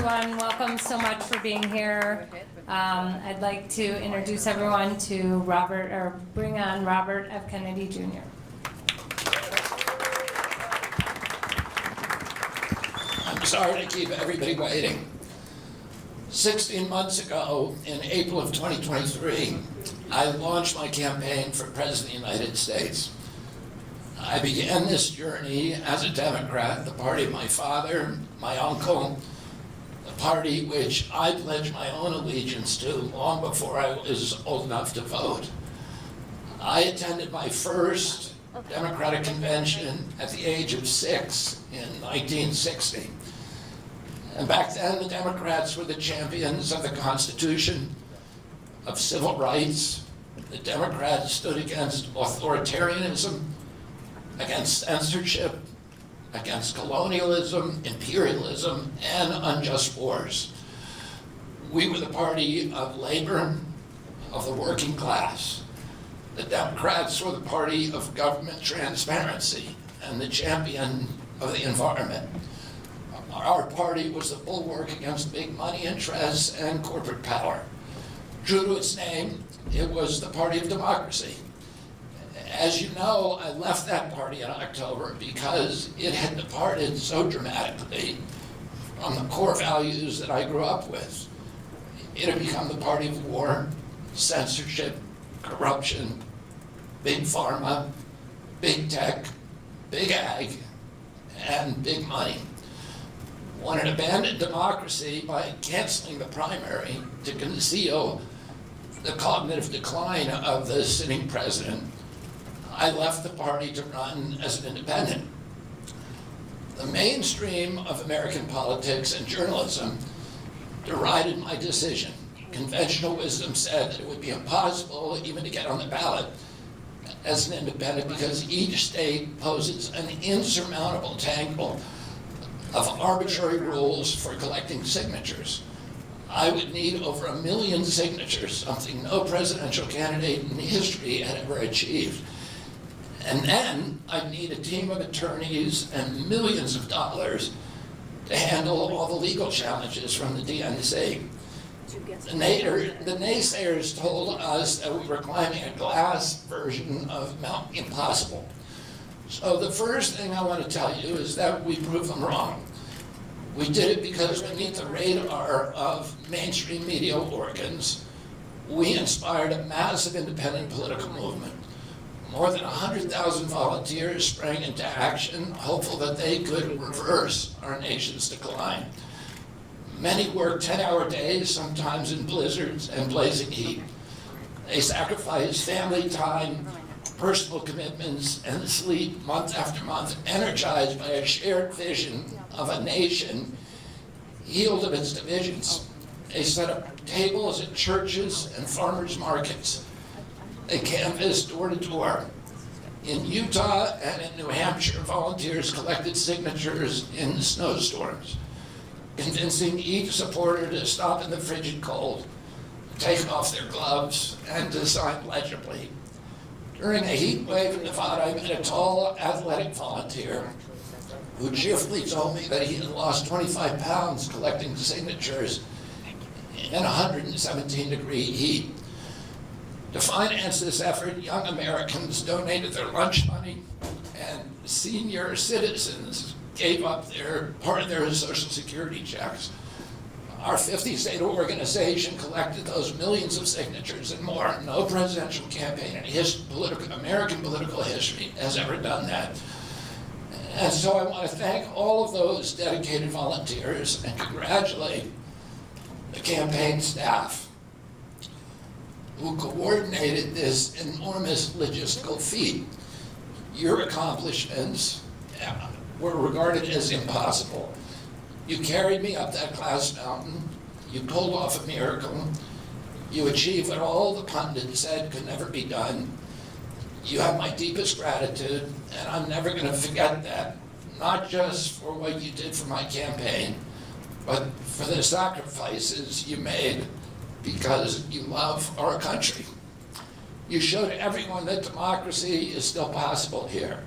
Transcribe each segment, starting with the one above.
everyone. Welcome so much for being here. I'd like to introduce everyone to bring on Robert F. Kennedy Jr. I'm sorry to keep everybody waiting. 16 months ago, in April of 2023, I launched my campaign for President of the United States. I began this journey as a Democrat, the party of my father, my uncle, the party which I pledged my own allegiance to long before I was old enough to vote. I attended my first Democratic convention at the age of 6 in 1960. And back then, the Democrats were the champions of the Constitution, of civil rights. The Democrats stood against authoritarianism, against censorship, against colonialism, imperialism, and unjust wars. We were the party of labor, of the working class. The Democrats were the party of government transparency and the champion of the environment. Our party was the bulwark against big money interests and corporate power. True to its name, it was the party of democracy. As you know, I left that party in October because it had departed so dramatically from the core values that I grew up with. It had become the party of war, censorship, corruption, big pharma, big tech, big ag, and big money. When it abandoned democracy by canceling the primary to conceal the cognitive decline of the sitting president, I left the party to run as an independent. The mainstream of American politics and journalism derided my decision. Conventional wisdom said that it would be impossible even to get on the ballot as an independent because each state poses an insurmountable tangle of arbitrary rules for collecting signatures. I would need over 1 million signatures, something no presidential candidate in history had ever achieved. And then I'd need a team of attorneys and millions of dollars to handle all the legal challenges from the DNC. The naysayers told us that we were climbing a glass version of Mount Impossible. So the first thing I want to tell you is that we proved them wrong. We did it because beneath the radar of mainstream media organs, we inspired a massive independent political movement. More than 100,000 volunteers sprang into action, hopeful that they could reverse our nation's decline. Many worked 10-hour days, sometimes in blizzards and blazing heat. They sacrificed family time, personal commitments, and sleep month after month, energized by a shared vision of a nation healed of its divisions. They set up tables at churches and farmers markets. They canvassed door to door. In Utah and in New Hampshire, volunteers collected signatures in snowstorms, convincing each supporter to stop in the frigid cold, take off their gloves, and to sign legibly. During a heat wave in Nevada, I met a tall, athletic volunteer who cheerfully told me that he had lost 25 pounds collecting signatures in 117-degree heat. To finance this effort, young Americans donated their lunch money, and senior citizens gave up part of their Social Security checks. Our 50-state organization collected those millions of signatures and more. No presidential campaign in American political history has ever done that. And so I want to thank all of those dedicated volunteers and congratulate the campaign staff who coordinated this enormous logistical feat. Your accomplishments were regarded as impossible. You carried me up that glass mountain. You pulled off a miracle. You achieved what all the pundits said could never be done. You have my deepest gratitude, and I'm never going to forget that, not just for what you did for my campaign, but for the sacrifices you made because you love our country. You showed everyone that democracy is still possible here.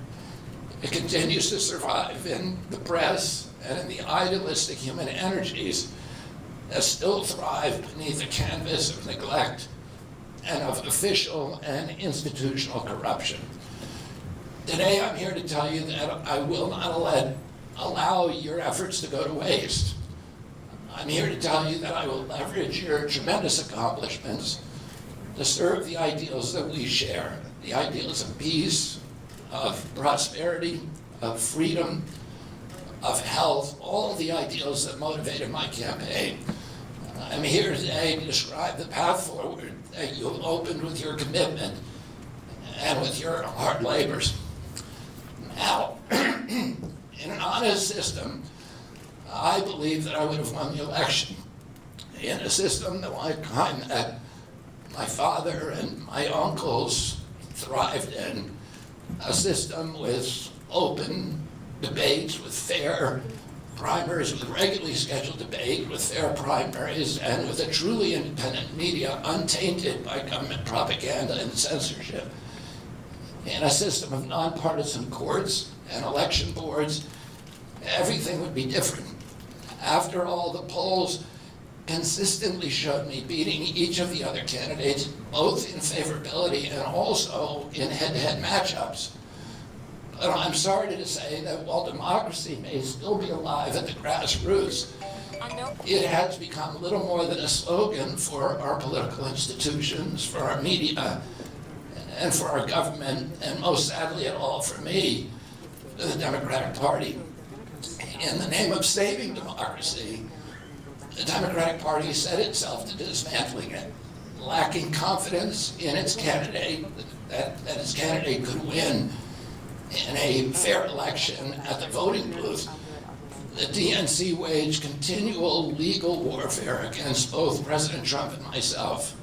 It continues to survive in the press and in the idealistic human energies that still thrive beneath the canvas of neglect and of official and institutional corruption. Today, I'm here to tell you that I will not allow your efforts to go to waste. I'm here to tell you that I will leverage your tremendous accomplishments to serve the ideals that we share, the ideals of peace, of prosperity, of freedom, of health, all of the ideals that motivated my campaign. I'm here today to describe the path forward that you opened with your commitment and with your hard labors. Now, in an honest system, I believe that I would have won the election. In a system the kind that my father and my uncles thrived in, a system with open debates, with fair primaries, with regularly scheduled debate, with fair primaries, and with a truly independent media untainted by government propaganda and censorship. In a system of nonpartisan courts and election boards, everything would be different. After all, the polls consistently showed me beating each of the other candidates, both in favorability and also in head-to-head matchups. But I'm sorry to say that while democracy may still be alive at the grassroots, it has become little more than a slogan for our political institutions, for our media, and for our government, and most sadly at all for me, the Democratic Party. In the name of saving democracy, the Democratic Party set itself to dismantling it, lacking confidence in its candidate, that its candidate could win in a fair election at the voting booth. The DNC waged continual legal warfare against both President Trump and myself.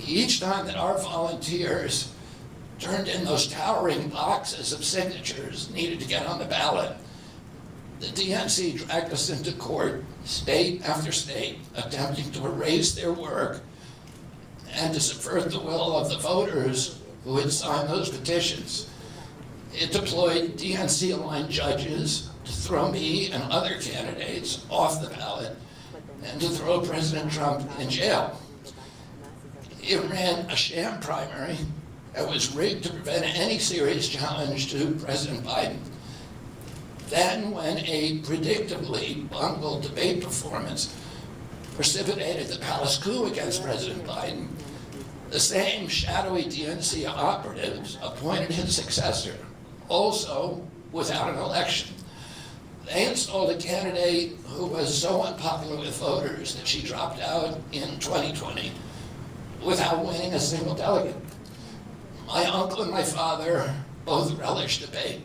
Each time that our volunteers turned in those towering boxes of signatures needed to get on the ballot, the DNC dragged us into court, state after state, attempting to erase their work and to subvert the will of the voters who had signed those petitions. It deployed DNC-aligned judges to throw me and other candidates off the ballot and to throw President Trump in jail. It ran a sham primary that was rigged to prevent any serious challenge to President Biden. Then, when a predictably bungled debate performance precipitated the palace coup against President Biden, the same shadowy DNC operatives appointed his successor, also without an election. They installed a candidate who was so unpopular with voters that she dropped out in 2020 without winning a single delegate. My uncle and my father both relished debate.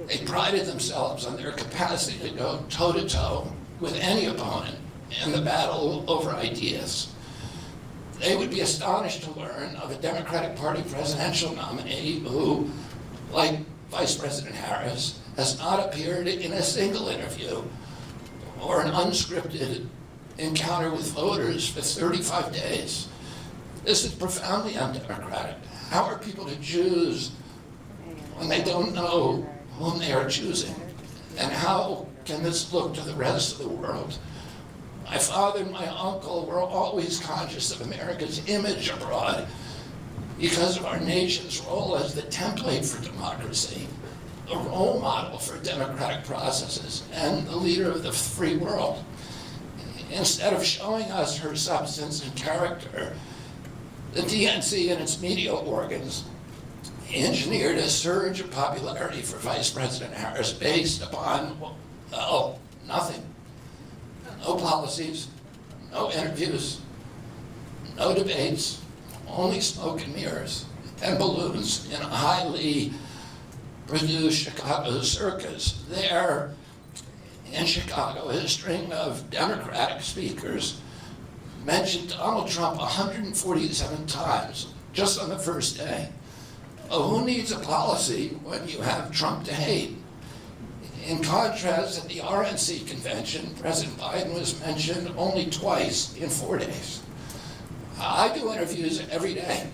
They prided themselves on their capacity to go toe-to-toe with any opponent in the battle over ideas. They would be astonished to learn of a Democratic Party presidential nominee who, like Vice President Harris, has not appeared in a single interview or an unscripted encounter with voters for 35 days. This is profoundly undemocratic. How are people to choose when they don't know whom they are choosing? And how can this look to the rest of the world? My father and my uncle were always conscious of America's image abroad because of our nation's role as the template for democracy, a role model for democratic processes, and the leader of the free world. Instead of showing us her substance and character, the DNC and its media organs engineered a surge of popularity for Vice President Harris based upon, well, nothing. No policies, no interviews, no debates, only smoke and mirrors and balloons in a highly produced Chicago circus. There in Chicago, a string of Democratic speakers mentioned Donald Trump 147 times just on the first day. Well, who needs a policy when you have Trump to hate? In contrast, at the RNC convention, President Biden was mentioned only twice in 4 days. I do interviews every day.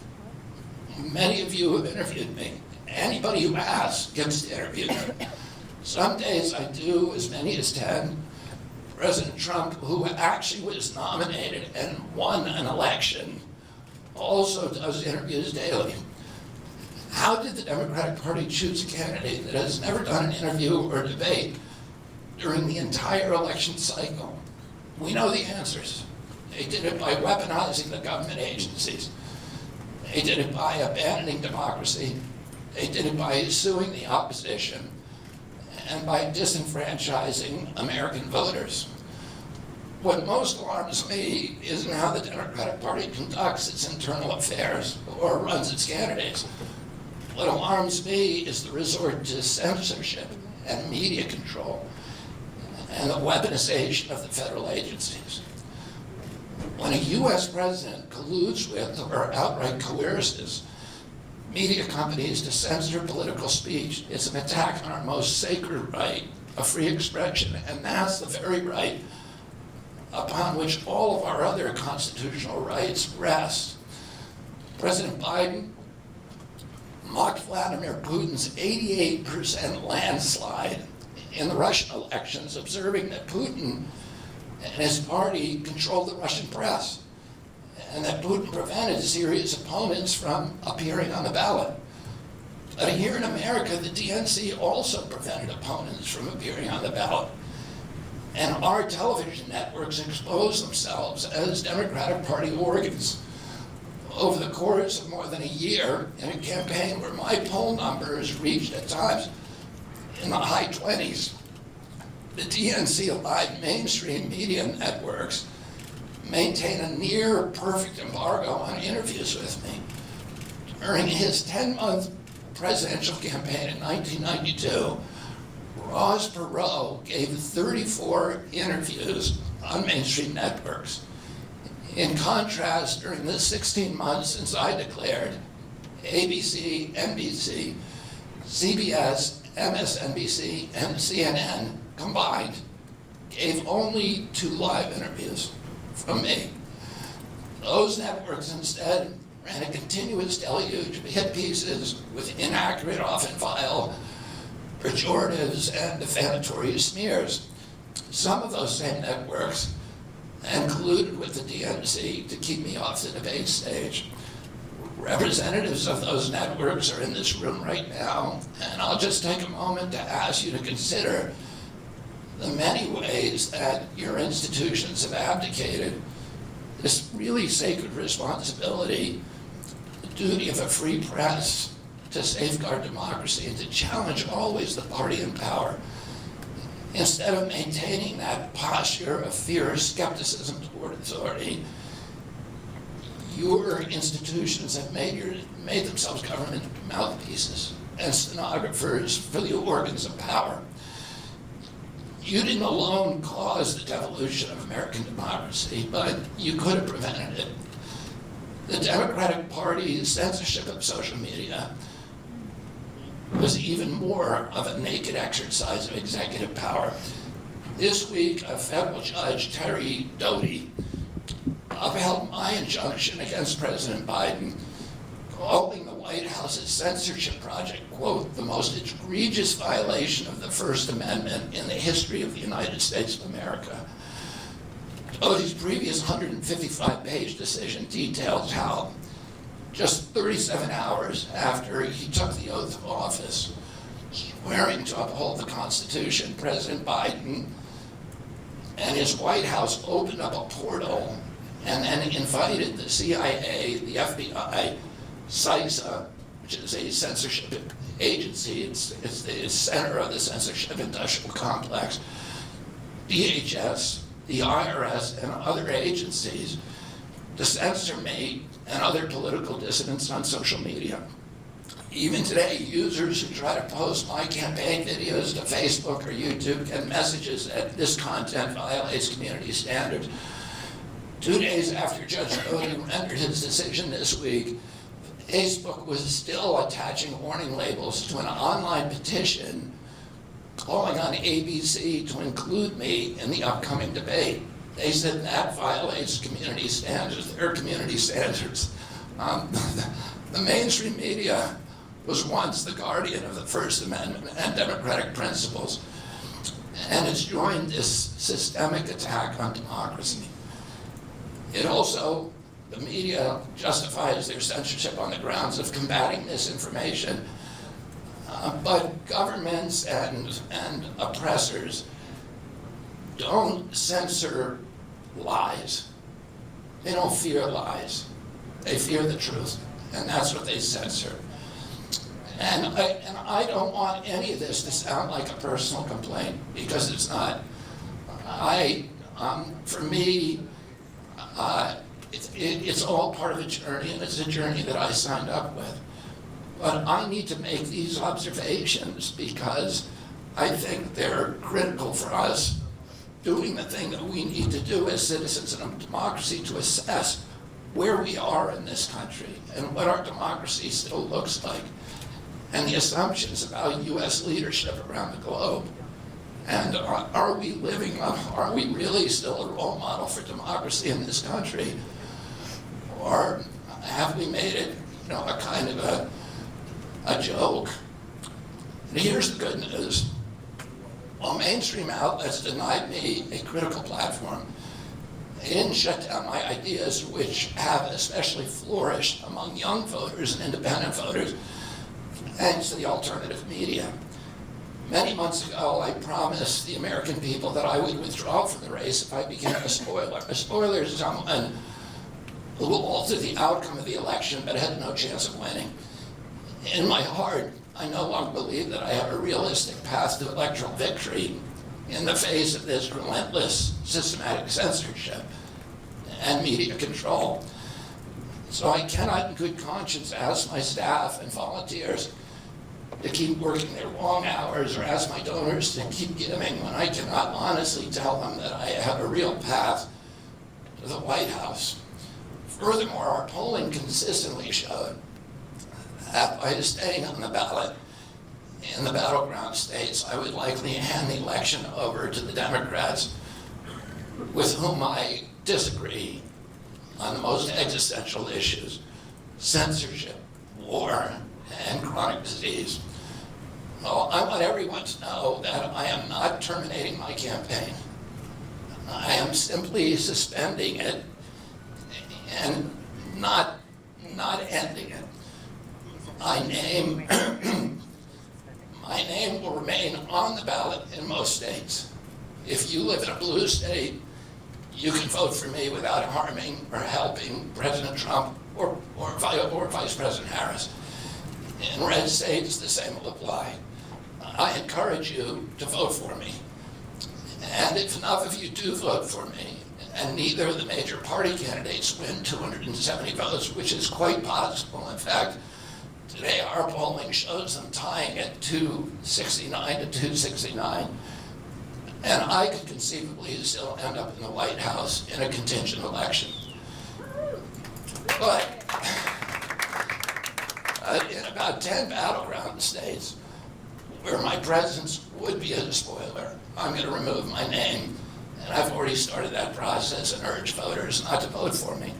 Many of you have interviewed me. Anybody who asks gets to interview me. Some days I do as many as 10. President Trump, who actually was nominated and won an election, also does interviews daily. How did the Democratic Party choose a candidate that has never done an interview or debate during the entire election cycle? We know the answers. They did it by weaponizing the government agencies. They did it by abandoning democracy. They did it by suing the opposition and by disenfranchising American voters. What most alarms me isn't how the Democratic Party conducts its internal affairs or runs its candidates. What alarms me is the resort to censorship and media control and the weaponization of the federal agencies. When a US president colludes with or outright coerces media companies to censor political speech, it's an attack on our most sacred right of free expression, and that's the very right upon which all of our other constitutional rights rest. President Biden mocked Vladimir Putin's 88% landslide in the Russian elections, observing that Putin and his party controlled the Russian press, and that Putin prevented serious opponents from appearing on the ballot. But here in America, the DNC also prevented opponents from appearing on the ballot. And our television networks expose themselves as Democratic Party organs. Over the course of more than a year, in a campaign where my poll numbers reached at times in the high 20s, the DNC-aligned mainstream media networks maintain a near perfect embargo on interviews with me. During his 10-month presidential campaign in 1992, Ross Perot gave 34 interviews on mainstream networks. In contrast, during the 16 months since I declared, ABC, NBC, CBS, MSNBC, and CNN combined gave only 2 live interviews from me. Those networks instead ran a continuous deluge of hit pieces with inaccurate, often vile, pejoratives and defamatory smears. Some of those same networks and colluded with the DNC to keep me off the debate stage. Representatives of those networks are in this room right now, and I'll just take a moment to ask you to consider the many ways that your institutions have abdicated this really sacred responsibility, the duty of a free press to safeguard democracy and to challenge always the party in power, instead of maintaining that posture of fear or skepticism toward authority. Your institutions have made themselves government mouthpieces and stenographers for the organs of power. You didn't alone cause the devolution of American democracy, but you could have prevented it. The Democratic Party's censorship of social media was even more of a naked exercise of executive power. This week, a federal judge, Terry Doty, upheld my injunction against President Biden, calling the White House's censorship project, quote, the most egregious violation of the First Amendment in the history of the United States of America. Doty's previous 155-page decision details how, just 37 hours after he took the oath of office, swearing to uphold the Constitution, President Biden and his White House opened up a portal and then invited the CIA, the FBI, CISA, which is a censorship agency, it's the center of the censorship industrial complex, DHS, the IRS, and other agencies to censor me and other political dissidents on social media. Even today, users who try to post my campaign videos to Facebook or YouTube get messages that this content violates community standards. 2 days after Judge Doty rendered his decision this week, Facebook was still attaching warning labels to an online petition calling on ABC to include me in the upcoming debate. They said that violates community standards, their community standards. The mainstream media was once the guardian of the First Amendment and democratic principles. and it's joined this systemic attack on democracy. It also, the media justifies their censorship on the grounds of combating misinformation, but governments and oppressors don't censor lies. They don't fear lies. They fear the truth, and that's what they censor. And I don't want any of this to sound like a personal complaint, because it's not. For me, it's all part of a journey, and it's a journey that I signed up with. But I need to make these observations because I think they're critical for us doing the thing that we need to do as citizens in a democracy to assess where we are in this country and what our democracy still looks like, and the assumptions about U.S. leadership around the globe. And are we really still a role model for democracy in this country? Or have we made it, a kind of a joke? And here's the good news. While mainstream outlets denied me a critical platform, they didn't shut down my ideas, which have especially flourished among young voters and independent voters, thanks to the alternative media. Many months ago, I promised the American people that I would withdraw from the race if I became a spoiler. A spoiler is someone who will alter the outcome of the election but had no chance of winning. In my heart, I no longer believe that I have a realistic path to electoral victory in the face of this relentless, systematic censorship and media control. So I cannot in good conscience ask my staff and volunteers to keep working their long hours or ask my donors to keep giving when I cannot honestly tell them that I have a real path to the White House. Furthermore, our polling consistently showed that by staying on the ballot in the battleground states, I would likely hand the election over to the Democrats with whom I disagree on the most existential issues: censorship, war, and chronic disease. Well, I want everyone to know that I am not terminating my campaign. I am simply suspending it and not ending it. My name will remain on the ballot in most states. If you live in a blue state, you can vote for me without harming or helping President Trump or Vice President Harris. In red states, the same will apply. I encourage you to vote for me. And if enough of you do vote for me, and neither of the major party candidates win 270 votes, which is quite possible. In fact, today our polling shows them tying at 269 to 269. And I could conceivably still end up in the White House in a contingent election. But in about 10 battleground states where my presence would be a spoiler, I'm going to remove my name. And I've already started that process and urge voters not to vote for me.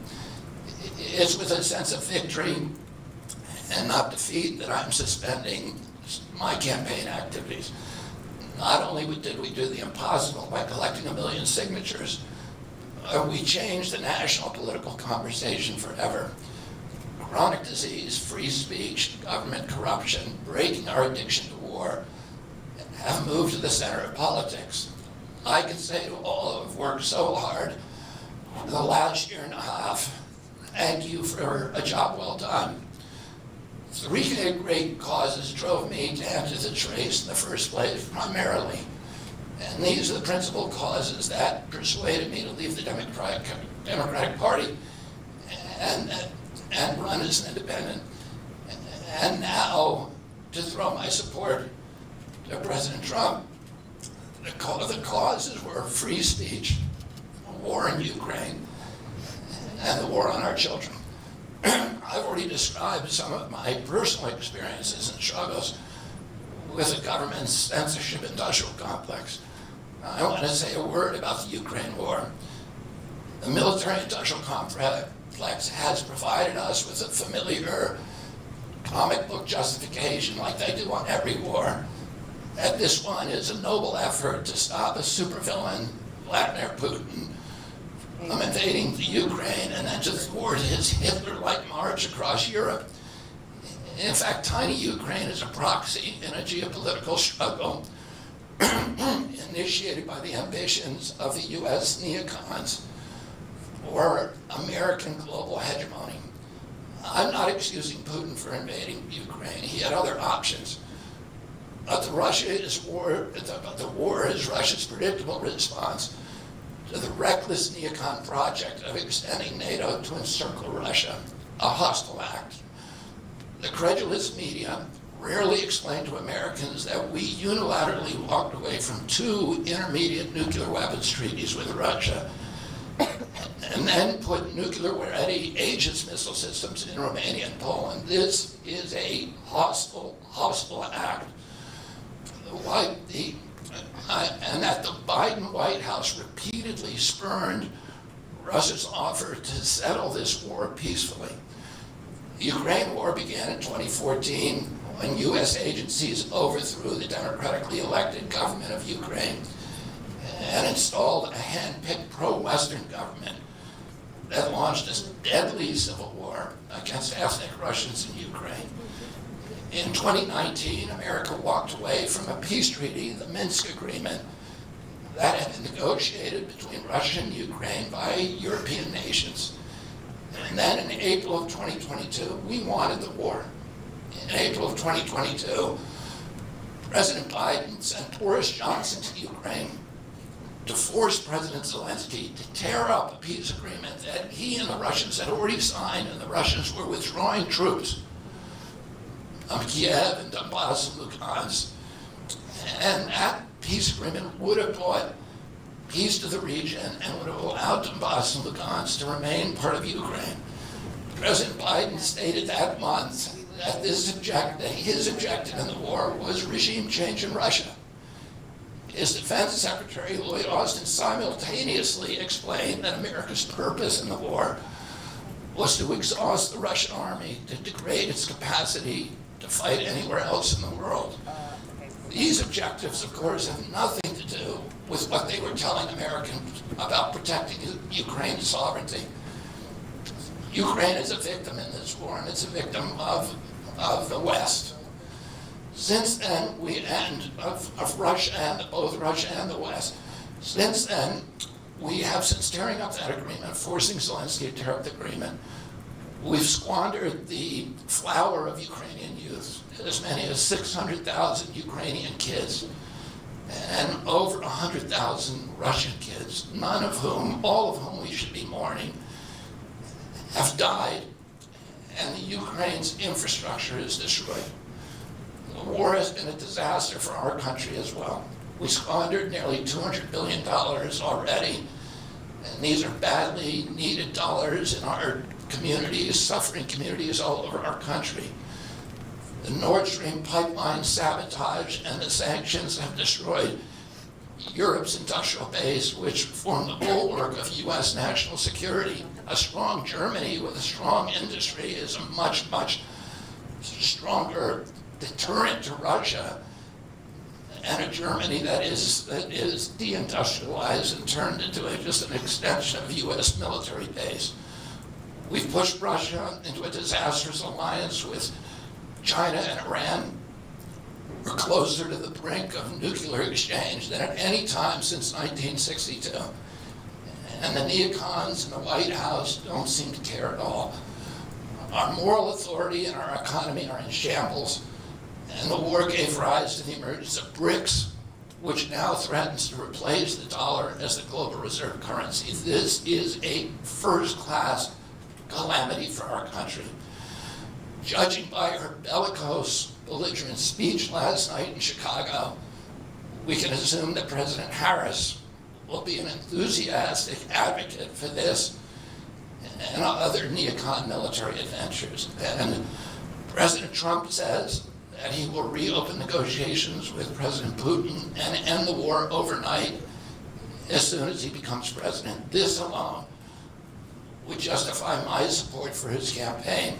It's with a sense of victory and not defeat that I'm suspending my campaign activities. Not only did we do the impossible by collecting 1 million signatures, we changed the national political conversation forever. Chronic disease, free speech, government corruption, breaking our addiction to war, have moved to the center of politics. I can say to all who have worked so hard for the last year and a half, thank you for a job well done. 3 great causes drove me to enter this race in the first place, primarily. And these are the principal causes that persuaded me to leave the Democratic Party and run as an independent. And now to throw my support to President Trump. The causes were free speech, war in Ukraine, and the war on our children. I've already described some of my personal experiences and struggles with the government's censorship industrial complex. I want to say a word about the Ukraine war. The military industrial complex has provided us with a familiar comic book justification, like they do on every war, that this one is a noble effort to stop a supervillain, Vladimir Putin, from invading the Ukraine and then to thwart his Hitler-like march across Europe. In fact, tiny Ukraine is a proxy in a geopolitical struggle initiated by the ambitions of the US neocons for American global hegemony. I'm not excusing Putin for invading Ukraine. He had other options. But the war is Russia's predictable response to the reckless neocon project of extending NATO to encircle Russia, a hostile act. The credulous media rarely explain to Americans that we unilaterally walked away from 2 intermediate nuclear weapons treaties with Russia and then put nuclear-ready Aegis missile systems in Romania and Poland. This is a hostile act. And that the Biden White House repeatedly spurned Russia's offer to settle this war peacefully. The Ukraine war began in 2014 when US agencies overthrew the democratically elected government of Ukraine and installed a hand-picked pro-Western government that launched a deadly civil war against ethnic Russians in Ukraine. In 2019, America walked away from a peace treaty, the Minsk Agreement, that had been negotiated between Russia and Ukraine by European nations. And then in April of 2022, we wanted the war. In April of 2022, President Biden sent Boris Johnson to Ukraine to force President Zelensky to tear up a peace agreement that he and the Russians had already signed, and the Russians were withdrawing troops from Kiev and Donbass and Lugansk. And that peace agreement would have brought peace to the region and would have allowed Donbass and Lugansk to remain part of Ukraine. President Biden stated that month that his objective in the war was regime change in Russia. His Defense Secretary, Lloyd Austin, simultaneously explained that America's purpose in the war was to exhaust the Russian army, to degrade its capacity to fight anywhere else in the world. These objectives, of course, have nothing to do with what they were telling Americans about protecting Ukraine's sovereignty. Ukraine is a victim in this war, and it's a victim of the West. Since then, of Russia and both Russia and the West. Since then, we have, since tearing up that agreement, forcing Zelensky to tear up the agreement, we've squandered the flower of Ukrainian youth, as many as 600,000 Ukrainian kids, and over 100,000 Russian kids, all of whom we should be mourning, have died, and the Ukraine's infrastructure is destroyed. The war has been a disaster for our country as well. We squandered nearly $200 billion already, and these are badly needed dollars in our communities, suffering communities all over our country. The Nord Stream pipeline sabotage and the sanctions have destroyed Europe's industrial base, which formed the bulwark of US national security. A strong Germany with a strong industry is a much, much stronger deterrent to Russia, and a Germany that is deindustrialized and turned into just an extension of US military base. We've pushed Russia into a disastrous alliance with China and Iran. We're closer to the brink of nuclear exchange than at any time since 1962. And the neocons in the White House don't seem to care at all. Our moral authority and our economy are in shambles, and the war gave rise to the emergence of BRICS, which now threatens to replace the dollar as the global reserve currency. This is a first-class calamity for our country. Judging by her bellicose, belligerent speech last night in Chicago, we can assume that President Harris will be an enthusiastic advocate for this and other neocon military adventures. And President Trump says that he will reopen negotiations with President Putin and end the war overnight as soon as he becomes president. This alone would justify my support for his campaign.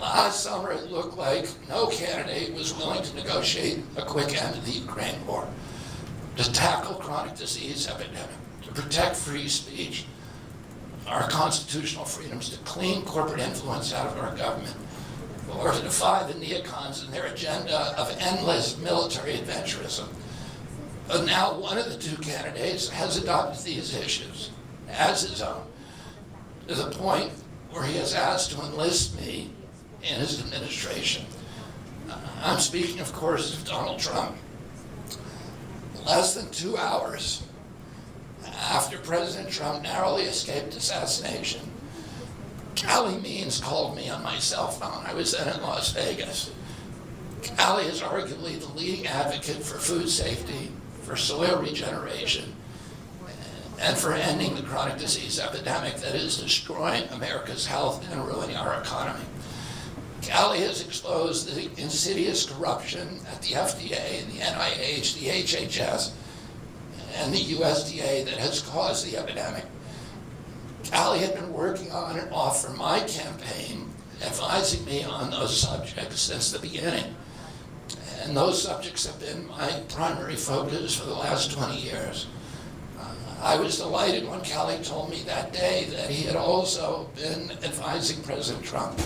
Last summer, it looked like no candidate was willing to negotiate a quick end to the Ukraine war, to tackle chronic disease epidemic, to protect free speech, our constitutional freedoms, to clean corporate influence out of our government, or to defy the neocons and their agenda of endless military adventurism. But now one of the two candidates has adopted these issues as his own, to the point where he has asked to enlist me in his administration. I'm speaking, of course, of Donald Trump. Less than 2 hours after President Trump narrowly escaped assassination, Callie Means called me on my cell phone. I was then in Las Vegas. Callie is arguably the leading advocate for food safety, for soil regeneration, and for ending the chronic disease epidemic that is destroying America's health and ruining our economy. Callie has exposed the insidious corruption at the FDA, the NIH, the HHS, and the USDA that has caused the epidemic. Callie had been working on and off for my campaign, advising me on those subjects since the beginning. And those subjects have been my primary focus for the last 20 years. I was delighted when Callie told me that day that he had also been advising President Trump.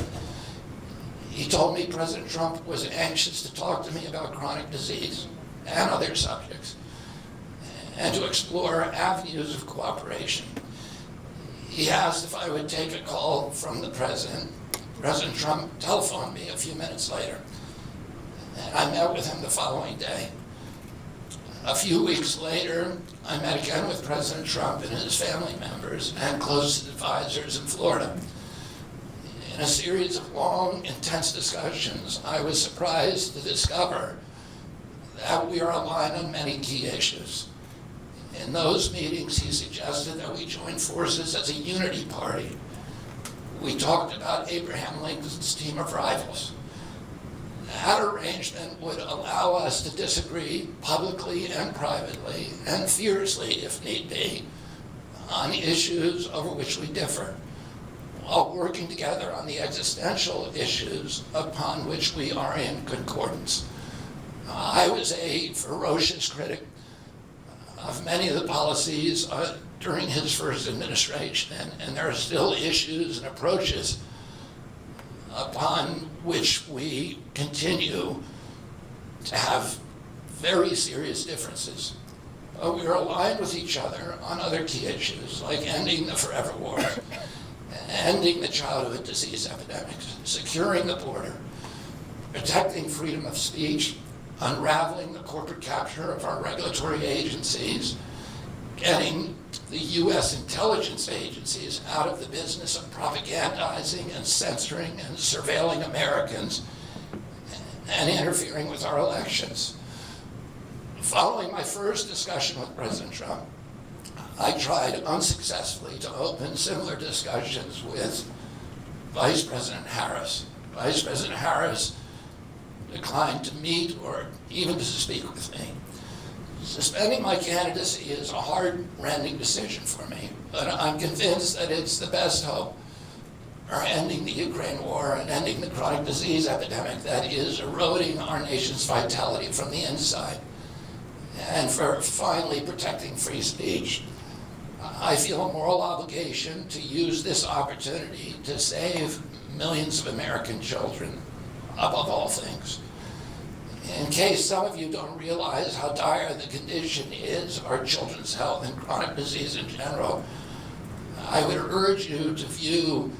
He told me President Trump was anxious to talk to me about chronic disease and other subjects, and to explore avenues of cooperation. He asked if I would take a call from the president. President Trump telephoned me a few minutes later, and I met with him the following day. A few weeks later, I met again with President Trump and his family members and close advisors in Florida. In a series of long, intense discussions, I was surprised to discover that we are aligned on many key issues. In those meetings, he suggested that we join forces as a unity party. We talked about Abraham Lincoln's team of rivals. That arrangement would allow us to disagree publicly and privately, and fiercely if need be, on issues over which we differ, while working together on the existential issues upon which we are in concordance. I was a ferocious critic of many of the policies during his first administration, and there are still issues and approaches upon which we continue to have very serious differences. We are aligned with each other on other key issues, like ending the forever war, ending the childhood disease epidemics, securing the border, protecting freedom of speech, unraveling the corporate capture of our regulatory agencies, getting the U.S. intelligence agencies out of the business of propagandizing and censoring and surveilling Americans and interfering with our elections. Following my first discussion with President Trump, I tried unsuccessfully to open similar discussions with Vice President Harris. Vice President Harris declined to meet or even to speak with me. Suspending my candidacy is a heart-rending decision for me, but I'm convinced that it's the best hope for ending the Ukraine war and ending the chronic disease epidemic that is eroding our nation's vitality from the inside, and for finally protecting free speech. I feel a moral obligation to use this opportunity to save millions of American children above all things. In case some of you don't realize how dire the condition is of our children's health and chronic disease in general, I would urge you to view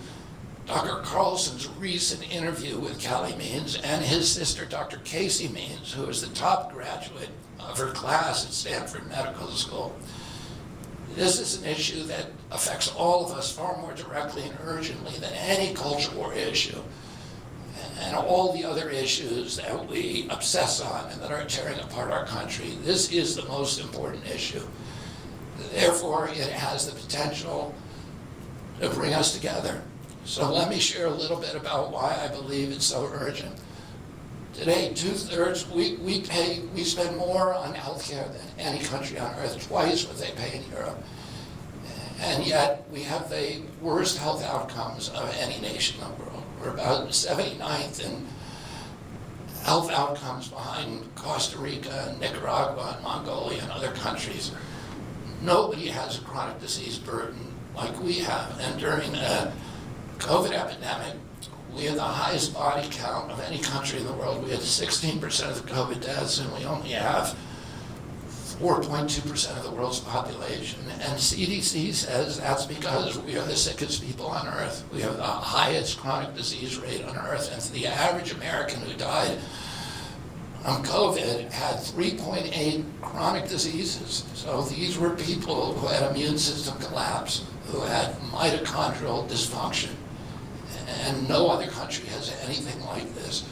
Dr. Carlson's recent interview with Callie Means and his sister, Dr. Casey Means, who is the top graduate of her class at Stanford Medical School. This is an issue that affects all of us far more directly and urgently than any culture war issue, and all the other issues that we obsess on and that are tearing apart our country. This is the most important issue. Therefore, it has the potential to bring us together. So let me share a little bit about why I believe it's so urgent. Today, 2/3, we spend more on healthcare than any country on earth, twice what they pay in Europe. And yet, we have the worst health outcomes of any nation in the world. We're about 79th in health outcomes behind Costa Rica, Nicaragua, and Mongolia, and other countries. Nobody has a chronic disease burden like we have. And during the COVID epidemic, we had the highest body count of any country in the world. We had 16% of the COVID deaths, and we only have 4.2% of the world's population. And CDC says that's because we are the sickest people on earth. We have the highest chronic disease rate on earth. And the average American who died from COVID had 3.8 chronic diseases. So these were people who had immune system collapse, who had mitochondrial dysfunction. And no other country has anything like this.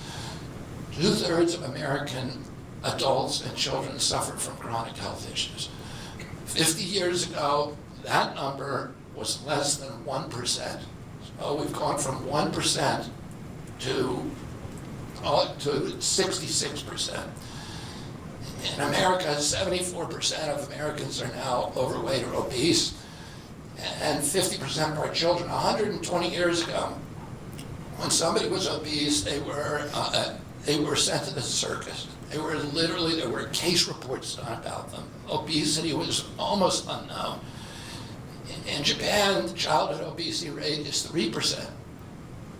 2/3 of American adults and children suffer from chronic health issues. 50 years ago, that number was less than 1%. So we've gone from 1% to 66%. In America, 74% of Americans are now overweight or obese, and 50% of our children. 120 years ago, when somebody was obese, they were sent to the circus. There were case reports done about them. Obesity was almost unknown. In Japan, the childhood obesity rate is 3%,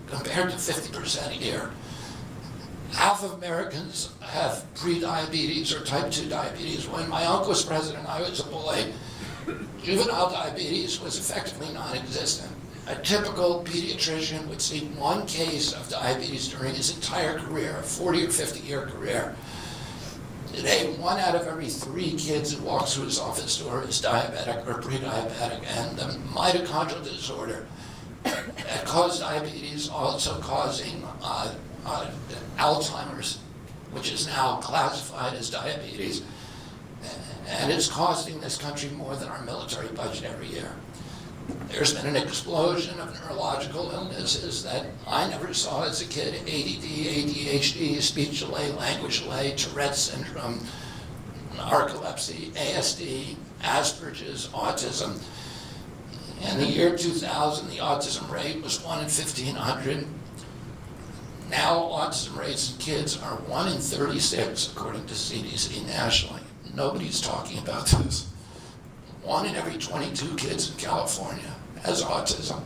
compared to 50% here. Half of Americans have pre-diabetes or type 2 diabetes. When my uncle was president, I was a boy, juvenile diabetes was effectively non-existent. A typical pediatrician would see one case of diabetes during his entire career, a 40 or 50-year career. Today, 1 out of every 3 kids who walks through his office door is diabetic or pre-diabetic, and the mitochondrial disorder that caused diabetes also causing Alzheimer's, which is now classified as diabetes, and it's costing this country more than our military budget every year. There's been an explosion of neurological illnesses that I never saw as a kid: ADD, ADHD, speech delay, language delay, Tourette's syndrome, narcolepsy, ASD, Asperger's, autism. In the year 2000, the autism rate was 1 in 1,500. Now autism rates in kids are 1 in 36, according to CDC nationally. Nobody's talking about this. 1 in every 22 kids in California has autism.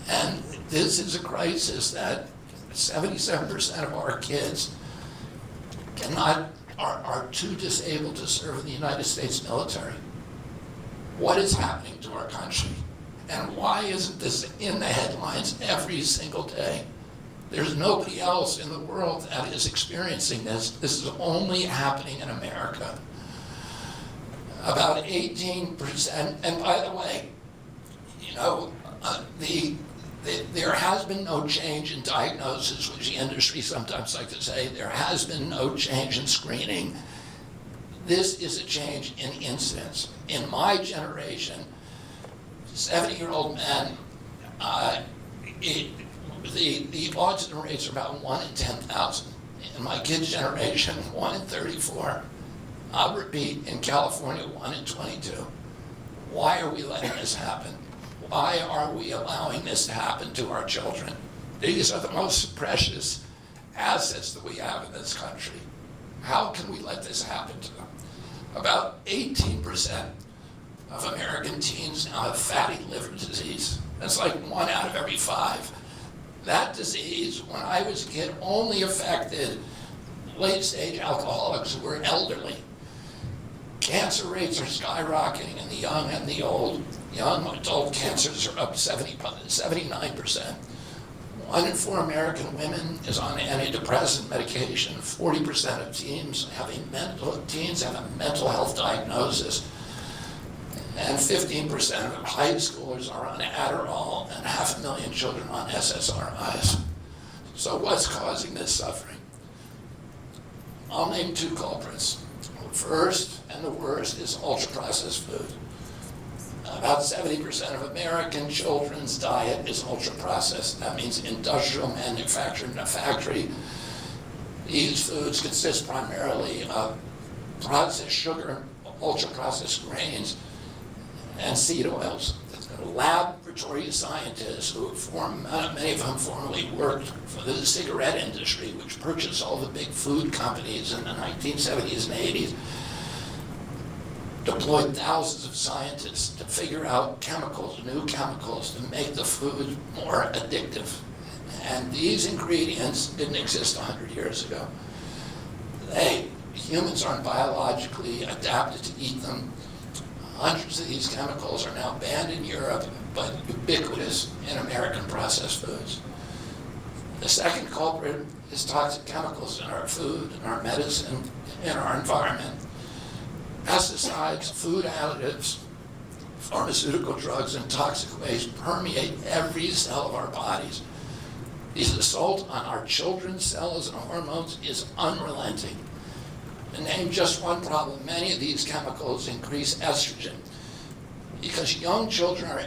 And this is a crisis that 77% of our kids are too disabled to serve in the United States military. What is happening to our country? And why isn't this in the headlines every single day? There's nobody else in the world that is experiencing this. This is only happening in America. About 18%, and by the way, there has been no change in diagnosis, which the industry sometimes like to say. There has been no change in screening. This is a change in incidence. In my generation, 70-year-old men, the autism rates are about 1 in 10,000. In my kids' generation, 1 in 34. I'll repeat, in California, 1 in 22. Why are we letting this happen? Why are we allowing this to happen to our children? These are the most precious assets that we have in this country. How can we let this happen to them? About 18% of American teens now have fatty liver disease. That's like 1 out of every 5. That disease, when I was a kid, only affected late-stage alcoholics who were elderly. Cancer rates are skyrocketing in the young and the old. Young adult cancers are up 79%. 1 in 4 American women is on antidepressant medication. 40% of teens have a mental health diagnosis. And 15% of high schoolers are on Adderall, and 500,000 children on SSRIs. So what's causing this suffering? I'll name 2 culprits. First and the worst is ultra-processed food. About 70% of American children's diet is ultra-processed. That means industrial manufactured in a factory. These foods consist primarily of processed sugar, ultra-processed grains, and seed oils. Lab laboratory scientists who many of whom formerly worked for the cigarette industry, which purchased all the big food companies in the 1970s and 80s, deployed thousands of scientists to figure out new chemicals to make the food more addictive. And these ingredients didn't exist 100 years ago. Humans aren't biologically adapted to eat them. Hundreds of these chemicals are now banned in Europe, but ubiquitous in American processed foods. The second culprit is toxic chemicals in our food, in our medicine, in our environment. Pesticides, food additives, pharmaceutical drugs, and toxic waste permeate every cell of our bodies. The assault on our children's cells and hormones is unrelenting. To name just one problem, many of these chemicals increase estrogen. Because young children are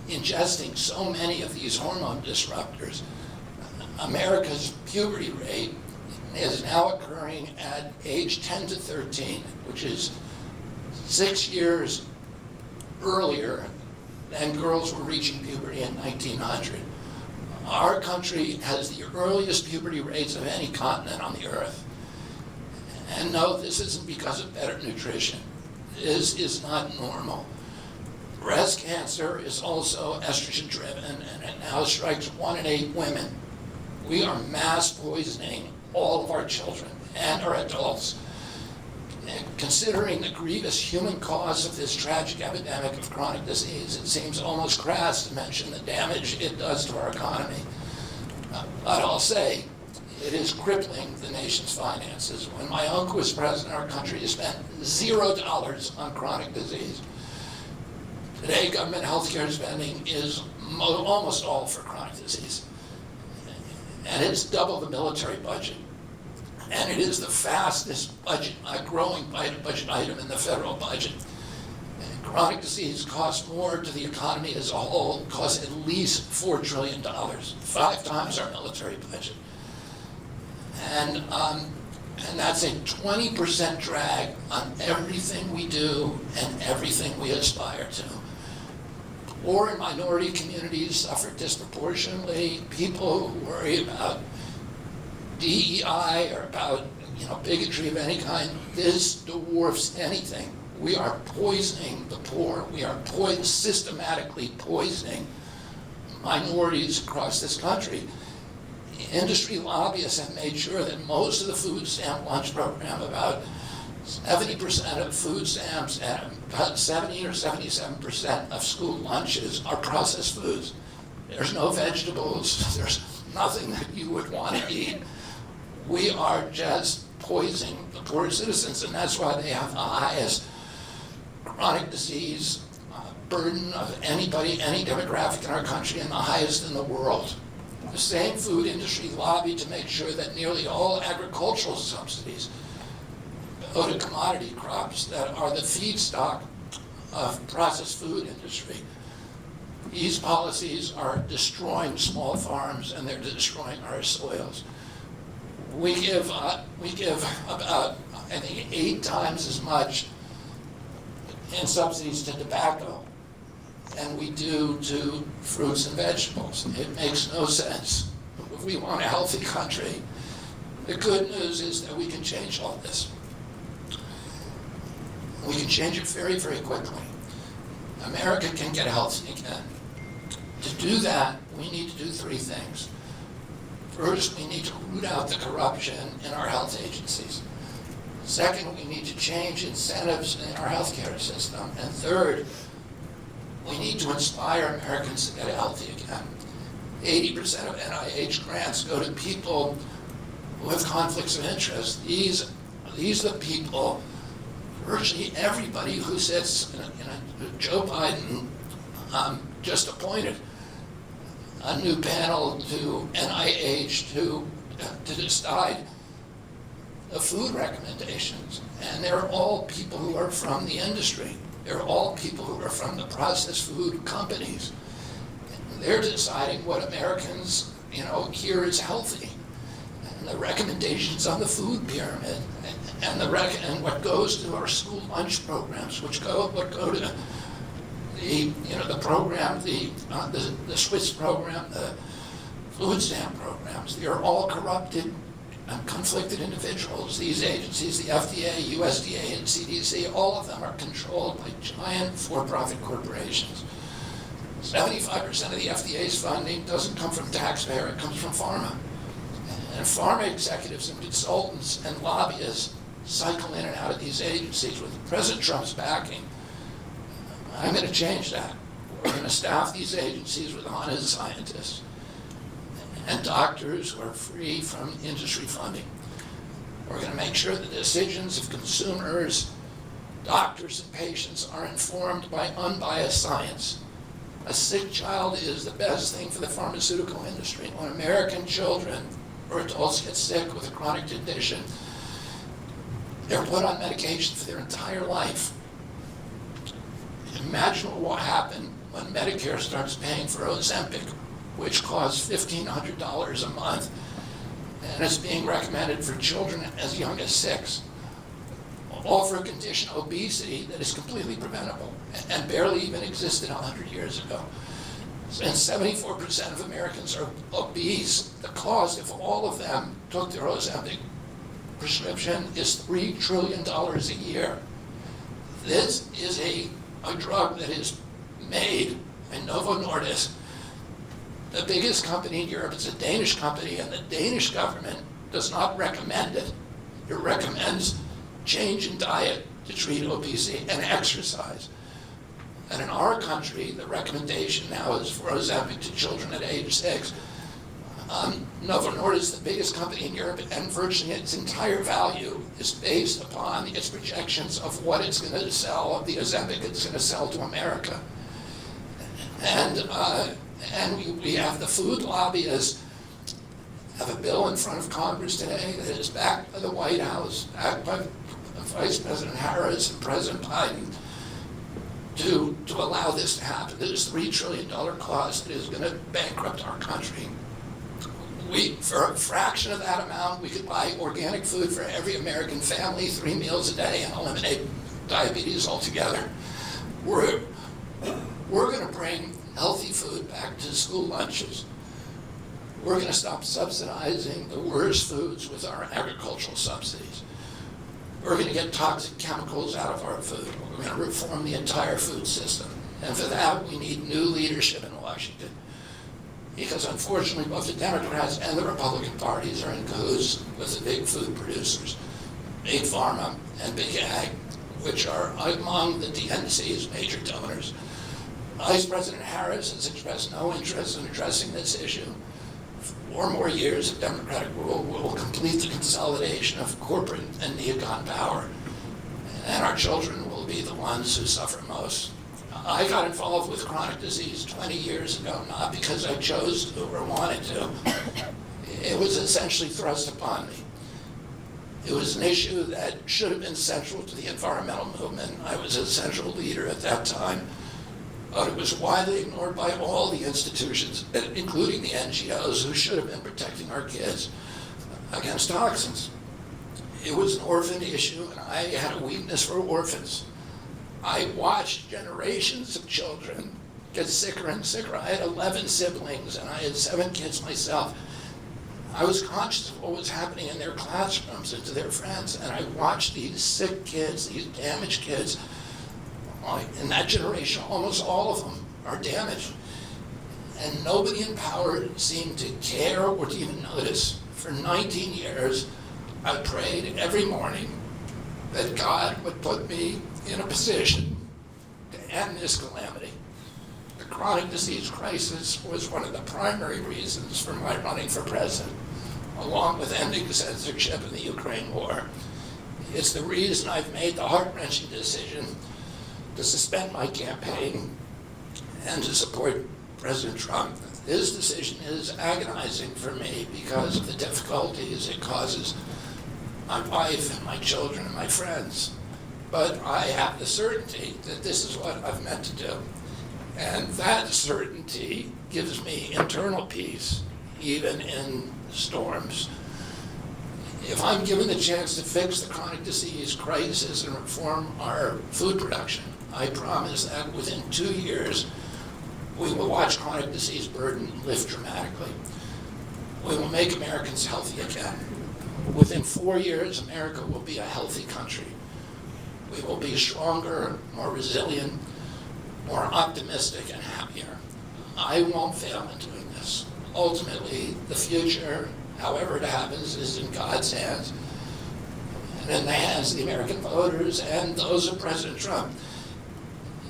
ingesting so many of these hormone disruptors, America's puberty rate is now occurring at age 10 to 13, which is 6 years earlier than girls were reaching puberty in 1900. Our country has the earliest puberty rates of any continent on the earth. And no, this isn't because of better nutrition. This is not normal. Breast cancer is also estrogen driven, and it now strikes 1 in 8 women. We are mass poisoning all of our children and our adults. And considering the grievous human cause of this tragic epidemic of chronic disease, it seems almost crass to mention the damage it does to our economy. But I'll say, it is crippling the nation's finances. When my uncle was president, our country spent $0 on chronic disease. Today, government healthcare spending is almost all for chronic disease. And it's double the military budget. And it is the fastest growing budget item in the federal budget. And chronic disease costs more to the economy as a whole, costs at least $4 trillion, 5 times our military budget. And that's a 20% drag on everything we do and everything we aspire to. Poor and minority communities suffer disproportionately. People who worry about DEI or about bigotry of any kind, this dwarfs anything. We are poisoning the poor. We are systematically poisoning minorities across this country. Industry lobbyists have made sure that most of the food stamp lunch program, about 70% of food stamps and about 70 or 77% of school lunches are processed foods. There's no vegetables, there's nothing that you would want to eat. We are just poisoning the poor citizens, and that's why they have the highest chronic disease burden of anybody, any demographic in our country, and the highest in the world. The same food industry lobbied to make sure that nearly all agricultural subsidies go to commodity crops that are the feedstock of processed food industry. These policies are destroying small farms, and they're destroying our soils. We give about, I think, 8 times as much in subsidies to tobacco than we do to fruits and vegetables. It makes no sense. If we want a healthy country, the good news is that we can change all this. We can change it very, very quickly. America can get healthy again. To do that, we need to do 3 things. First, we need to root out the corruption in our health agencies. Second, we need to change incentives in our healthcare system. And third, we need to inspire Americans to get healthy again. 80% of NIH grants go to people who have conflicts of interest. These are the people, virtually everybody who sits, Joe Biden just appointed a new panel to NIH to decide the food recommendations. And they're all people who are from the industry. They're all people who are from the processed food companies. They're deciding what Americans, here is healthy. And the recommendations on the food pyramid, and what goes to our school lunch programs, what go to the program, the Swiss program, the food stamp programs, they are all corrupted and conflicted individuals. These agencies, the FDA, USDA, and CDC, all of them are controlled by giant for-profit corporations. 75% of the FDA's funding doesn't come from taxpayer, it comes from pharma. And pharma executives and consultants and lobbyists cycle in and out of these agencies with President Trump's backing. I'm going to change that. We're going to staff these agencies with honest scientists and doctors who are free from industry funding. We're going to make sure the decisions of consumers, doctors, and patients are informed by unbiased science. A sick child is the best thing for the pharmaceutical industry. When American children or adults get sick with a chronic condition, they're put on medication for their entire life. Imagine what will happen when Medicare starts paying for Ozempic, which costs $1,500 a month, and is being recommended for children as young as 6, all for a condition, obesity, that is completely preventable and barely even existed 100 years ago. And 74% of Americans are obese. The cost, if all of them took their Ozempic prescription, is $3 trillion a year. This is a drug that is made by Novo Nordisk, the biggest company in Europe. It's a Danish company, and the Danish government does not recommend it. It recommends change in diet to treat obesity and exercise. And in our country, the recommendation now is for Ozempic to children at age 6. Novo Nordisk, the biggest company in Europe, and virtually its entire value is based upon its projections of what it's going to sell, of the Ozempic it's going to sell to America. And we have the food lobbyists have a bill in front of Congress today that is backed by the White House, backed by Vice President Harris and President Biden, to allow this to happen. This $3 trillion cost that is going to bankrupt our country. For a fraction of that amount, we could buy organic food for every American family, 3 meals a day, and eliminate diabetes altogether. We're going to bring healthy food back to school lunches. We're going to stop subsidizing the worst foods with our agricultural subsidies. We're going to get toxic chemicals out of our food. We're going to reform the entire food system. And for that, we need new leadership in Washington. Because unfortunately, both the Democrats and the Republican parties are in cahoots with the big food producers, Big Pharma and Big Ag, which are among the DNC's major donors. Vice President Harris has expressed no interest in addressing this issue. 4 more years of Democratic rule will complete the consolidation of corporate and neocon power, and our children will be the ones who suffer most. I got involved with chronic disease 20 years ago, not because I chose to or wanted to. It was essentially thrust upon me. It was an issue that should have been central to the environmental movement. I was a central leader at that time, but it was widely ignored by all the institutions, including the NGOs, who should have been protecting our kids against toxins. It was an orphan issue, and I had a weakness for orphans. I watched generations of children get sicker and sicker. I had 11 siblings, and I had 7 kids myself. I was conscious of what was happening in their classrooms and to their friends, and I watched these sick kids, these damaged kids. In that generation, almost all of them are damaged. And nobody in power seemed to care or to even notice. For 19 years, I prayed every morning that God would put me in a position to end this calamity. The chronic disease crisis was one of the primary reasons for my running for president, along with ending censorship in the Ukraine war. It's the reason I've made the heart-wrenching decision to suspend my campaign and to support President Trump. This decision is agonizing for me because of the difficulties it causes my wife and my children and my friends. But I have the certainty that this is what I've meant to do. And that certainty gives me internal peace, even in storms. If I'm given the chance to fix the chronic disease crisis and reform our food production, I promise that within 2 years, we will watch chronic disease burden lift dramatically. We will make Americans healthy again. Within 4 years, America will be a healthy country. We will be stronger, more resilient, more optimistic, and happier. I won't fail in doing this. Ultimately, the future, however it happens, is in God's hands and in the hands of the American voters and those of President Trump.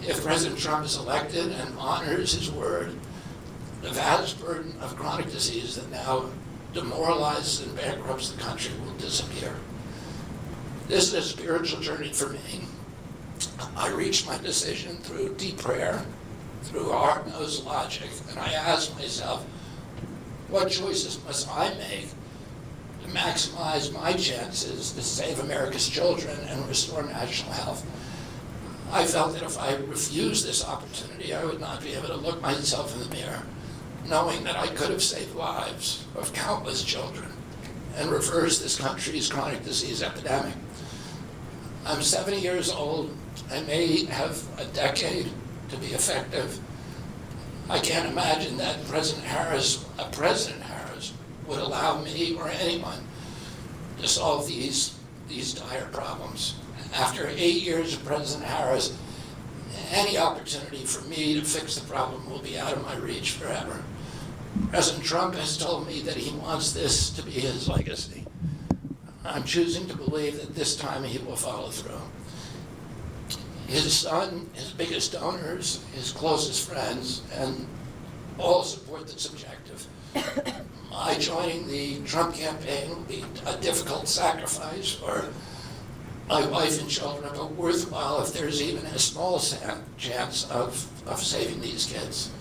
If President Trump is elected and honors his word, the vast burden of chronic disease that now demoralizes and bankrupts the country will disappear. This is a spiritual journey for me. I reached my decision through deep prayer, through hard-nosed logic, and I asked myself, what choices must I make to maximize my chances to save America's children and restore national health? I felt that if I refused this opportunity, I would not be able to look myself in the mirror, knowing that I could have saved lives of countless children and reversed this country's chronic disease epidemic. I'm 70 years old. I may have a decade to be effective. I can't imagine that President Harris would allow me or anyone to solve these dire problems. After 8 years of President Harris, any opportunity for me to fix the problem will be out of my reach forever. President Trump has told me that he wants this to be his legacy. I'm choosing to believe that this time he will follow through. His son, his biggest donors, his closest friends, and all support this objective. My joining the Trump campaign will be a difficult sacrifice for my wife and children, but worthwhile if there's even a small chance of saving these kids.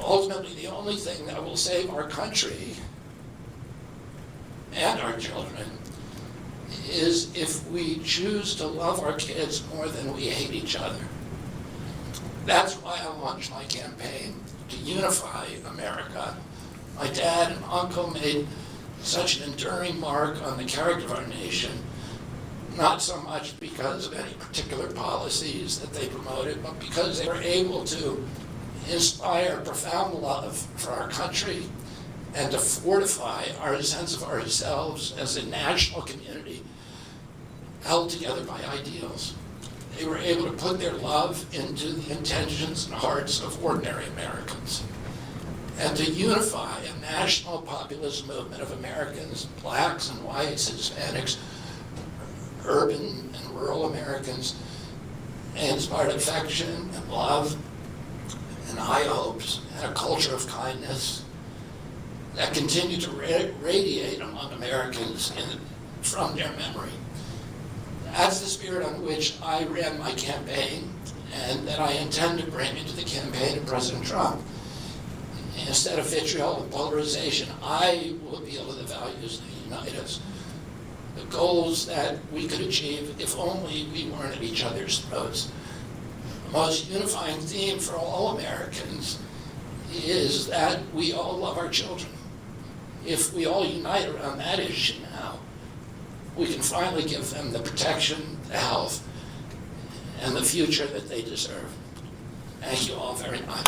Ultimately, the only thing that will save our country and our children is if we choose to love our kids more than we hate each other. That's why I launched my campaign to unify America. My dad and uncle made such an enduring mark on the character of our nation, not so much because of any particular policies that they promoted, but because they were able to inspire profound love for our country and to fortify our sense of ourselves as a national community held together by ideals. They were able to put their love into the intentions and hearts of ordinary Americans and to unify a national populist movement of Americans, blacks and whites, Hispanics, urban and rural Americans, and inspired affection and love and high hopes and a culture of kindness that continue to radiate among Americans from their memory. That's the spirit on which I ran my campaign and that I intend to bring into the campaign of President Trump. Instead of vitriol and polarization, I will appeal to the values that unite us, the goals that we could achieve if only we weren't at each other's throats. The most unifying theme for all Americans is that we all love our children. If we all unite around that issue now, we can finally give them the protection, the health, and the future that they deserve. Thank you all very much.